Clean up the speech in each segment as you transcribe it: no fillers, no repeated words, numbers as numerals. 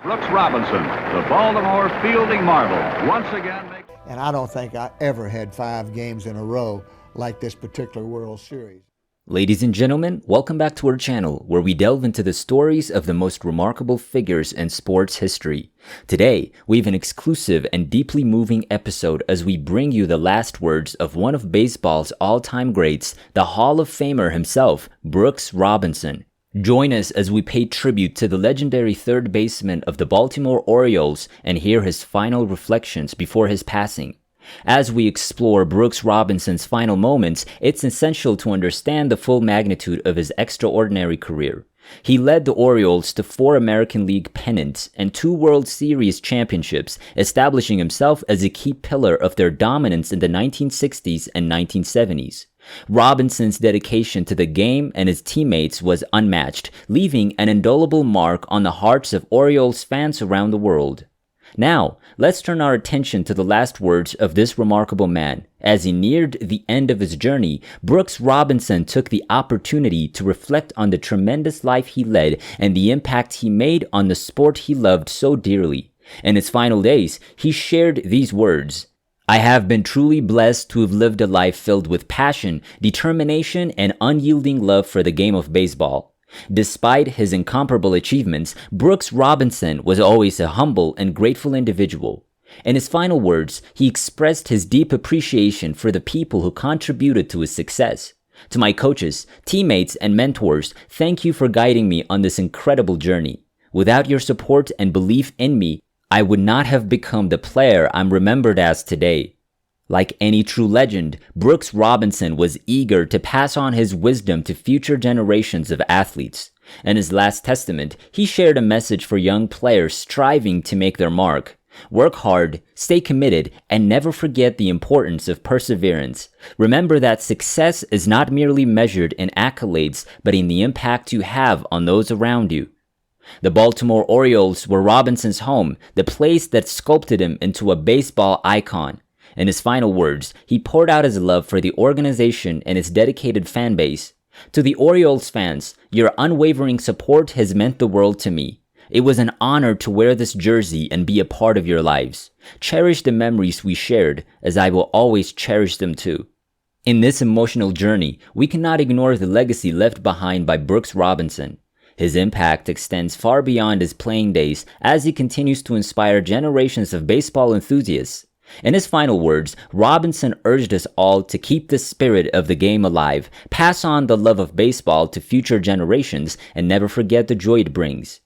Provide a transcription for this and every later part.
Brooks Robinson, the Baltimore fielding marvel, once again makes... And I don't think I ever had 5 games in a row like this particular World Series. Ladies and gentlemen, welcome back to our channel where we delve into the stories of the most remarkable figures in sports history. Today, we have an exclusive and deeply moving episode as we bring you the last words of one of baseball's all-time greats, the Hall of Famer himself, Brooks Robinson. Join us as we pay tribute to the legendary third baseman of the Baltimore Orioles and hear his final reflections before his passing. As we explore Brooks Robinson's final moments, it's essential to understand the full magnitude of his extraordinary career. He led the Orioles to 4 American League pennants and 2 World Series championships, establishing himself as a key pillar of their dominance in the 1960s and 1970s. Robinson's dedication to the game and his teammates was unmatched, leaving an indelible mark on the hearts of Orioles fans around the world. Now, let's turn our attention to the last words of this remarkable man. As he neared the end of his journey, Brooks Robinson took the opportunity to reflect on the tremendous life he led and the impact he made on the sport he loved so dearly. In his final days, he shared these words: "I have been truly blessed to have lived a life filled with passion, determination, and unyielding love for the game of baseball." Despite his incomparable achievements, Brooks Robinson was always a humble and grateful individual. In his final words, he expressed his deep appreciation for the people who contributed to his success. "To my coaches, teammates, and mentors, thank you for guiding me on this incredible journey. Without your support and belief in me, I would not have become the player I'm remembered as today." Like any true legend, Brooks Robinson was eager to pass on his wisdom to future generations of athletes. In his last testament, he shared a message for young players striving to make their mark. Work hard, stay committed, and never forget the importance of perseverance. Remember that success is not merely measured in accolades, but in the impact you have on those around you. The Baltimore Orioles were Robinson's home, the place that sculpted him into a baseball icon. In his final words, he poured out his love for the organization and its dedicated fan base. "To the Orioles fans, your unwavering support has meant the world to me. It was an honor to wear this jersey and be a part of your lives. Cherish the memories we shared, as I will always cherish them too." In this emotional journey, we cannot ignore the legacy left behind by Brooks Robinson. His impact extends far beyond his playing days as he continues to inspire generations of baseball enthusiasts. In his final words, Robinson urged us all to keep the spirit of the game alive, pass on the love of baseball to future generations, and never forget the joy it brings.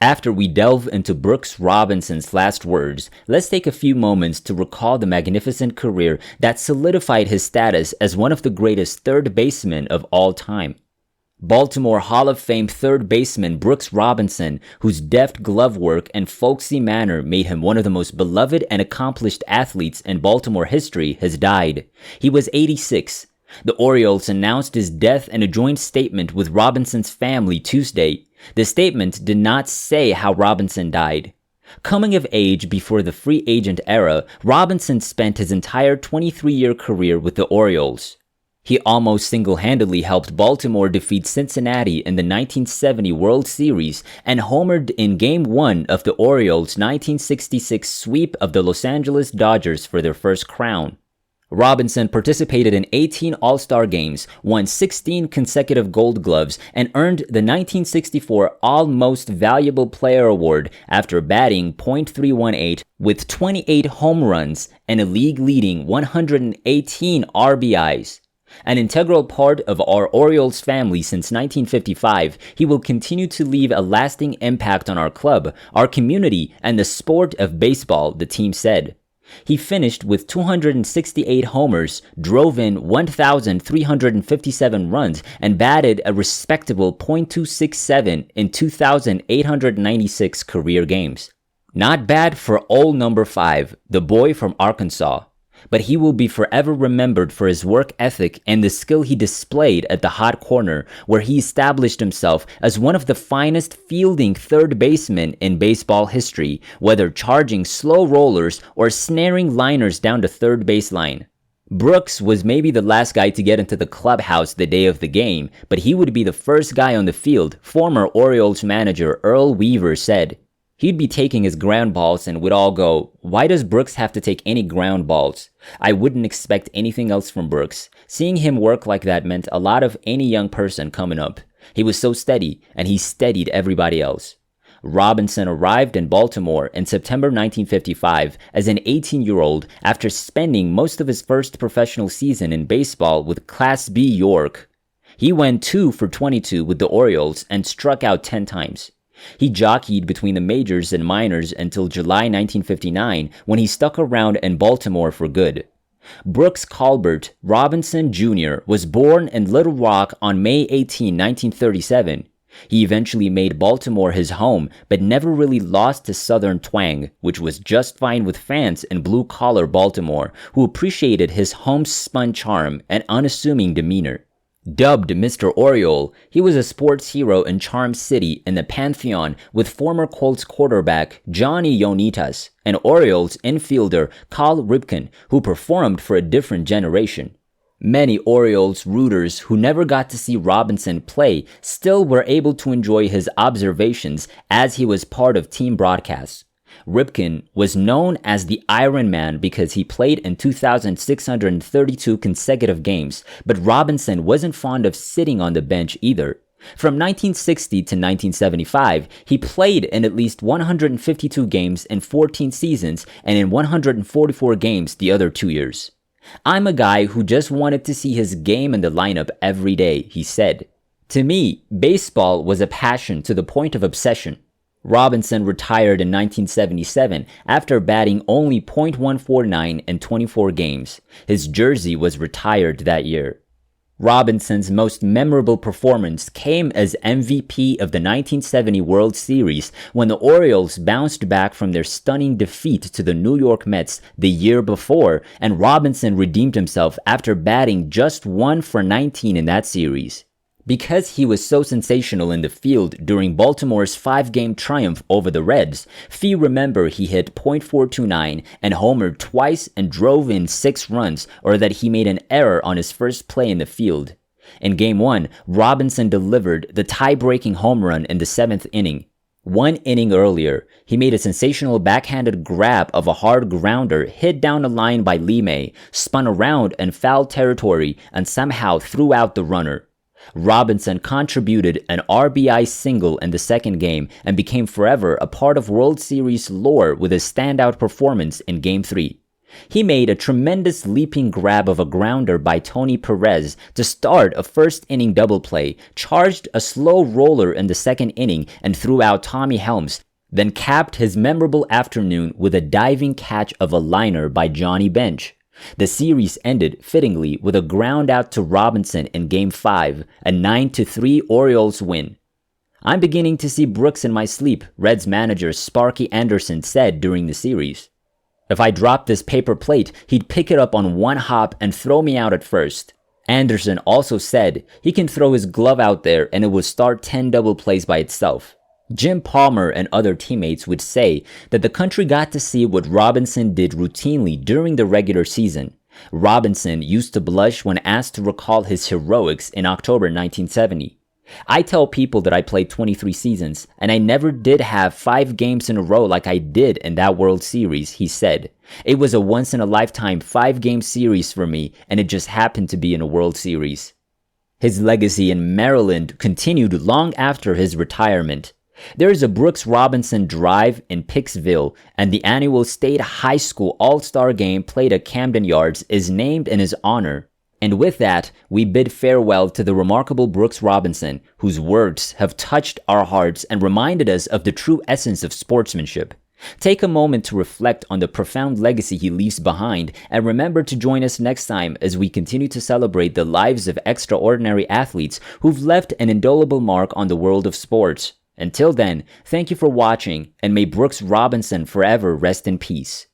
After we delve into Brooks Robinson's last words, let's take a few moments to recall the magnificent career that solidified his status as one of the greatest third basemen of all time. Baltimore Hall of Fame third baseman Brooks Robinson, whose deft glove work and folksy manner made him one of the most beloved and accomplished athletes in Baltimore history, has died. He was 86. The Orioles announced his death in a joint statement with Robinson's family Tuesday. The statement did not say how Robinson died. Coming of age before the free agent era, Robinson spent his entire 23-year career with the Orioles. He almost single-handedly helped Baltimore defeat Cincinnati in the 1970 World Series and homered in Game 1 of the Orioles' 1966 sweep of the Los Angeles Dodgers for their first crown. Robinson participated in 18 All-Star games, won 16 consecutive Gold Gloves, and earned the 1964 All-Most Valuable Player Award after batting .318 with 28 home runs and a league-leading 118 RBIs. An integral part of our Orioles family since 1955, he will continue to leave a lasting impact on our club, our community, and the sport of baseball, the team said. He finished with 268 homers, drove in 1,357 runs, and batted a respectable .267 in 2,896 career games. Not bad for old number 5, the boy from Arkansas. But he will be forever remembered for his work ethic and the skill he displayed at the hot corner, where he established himself as one of the finest fielding third basemen in baseball history, whether charging slow rollers or snaring liners down the third baseline. Brooks was maybe the last guy to get into the clubhouse the day of the game, but he would be the first guy on the field, former Orioles manager Earl Weaver said. He'd be taking his ground balls and would all go, "Why does Brooks have to take any ground balls?" I wouldn't expect anything else from Brooks. Seeing him work like that meant a lot of any young person coming up. He was so steady, and he steadied everybody else. Robinson arrived in Baltimore in September 1955 as an 18-year-old after spending most of his first professional season in baseball with Class B York. He went 2 for 22 with the Orioles and struck out 10 times. He jockeyed between the majors and minors until July 1959 when he stuck around in Baltimore for good. Brooks Colbert Robinson Jr. was born in Little Rock on May 18, 1937. He eventually made Baltimore his home, but never really lost his southern twang, which was just fine with fans in blue-collar Baltimore, who appreciated his homespun charm and unassuming demeanor. Dubbed Mr. Oriole, he was a sports hero in Charm City in the Pantheon with former Colts quarterback Johnny Unitas and Orioles infielder Cal Ripken, who performed for a different generation. Many Orioles rooters who never got to see Robinson play still were able to enjoy his observations as he was part of team broadcasts. Ripken was known as the Iron Man because he played in 2,632 consecutive games, but Robinson wasn't fond of sitting on the bench either. From 1960 to 1975, he played in at least 152 games in 14 seasons and in 144 games the other 2 years. "I'm a guy who just wanted to see his game in the lineup every day," he said. "To me, baseball was a passion to the point of obsession." Robinson retired in 1977 after batting only .149 in 24 games. His jersey was retired that year. Robinson's most memorable performance came as MVP of the 1970 World Series when the Orioles bounced back from their stunning defeat to the New York Mets the year before, and Robinson redeemed himself after batting just 1 for 19 in that series. Because he was so sensational in the field during Baltimore's 5-game triumph over the Reds, few remember he hit .429 and homered twice and drove in 6 runs, or that he made an error on his first play in the field. In Game 1, Robinson delivered the tie-breaking home run in the 7th inning. 1 inning earlier, he made a sensational backhanded grab of a hard grounder hit down the line by Lee May, spun around in foul territory, and somehow threw out the runner. Robinson contributed an RBI single in the second game and became forever a part of World Series lore with his standout performance in Game 3. He made a tremendous leaping grab of a grounder by Tony Perez to start a first-inning double play, charged a slow roller in the second inning and threw out Tommy Helms, then capped his memorable afternoon with a diving catch of a liner by Johnny Bench. The series ended, fittingly, with a ground out to Robinson in Game 5, a 9-3 Orioles win. "I'm beginning to see Brooks in my sleep," Reds manager Sparky Anderson said during the series. "If I dropped this paper plate, he'd pick it up on one hop and throw me out at first." Anderson also said he can throw his glove out there and it would start 10 double plays by itself. Jim Palmer and other teammates would say that the country got to see what Robinson did routinely during the regular season. Robinson used to blush when asked to recall his heroics in October 1970. "I tell people that I played 23 seasons, and I never did have 5 games in a row like I did in that World Series," he said. "It was a once-in-a-lifetime 5-game series for me, and it just happened to be in a World Series." His legacy in Maryland continued long after his retirement. There is a Brooks Robinson Drive in Pikesville, and the annual State High School All-Star Game played at Camden Yards is named in his honor. And with that, we bid farewell to the remarkable Brooks Robinson, whose works have touched our hearts and reminded us of the true essence of sportsmanship. Take a moment to reflect on the profound legacy he leaves behind, and remember to join us next time as we continue to celebrate the lives of extraordinary athletes who've left an indelible mark on the world of sports. Until then, thank you for watching, and may Brooks Robinson forever rest in peace.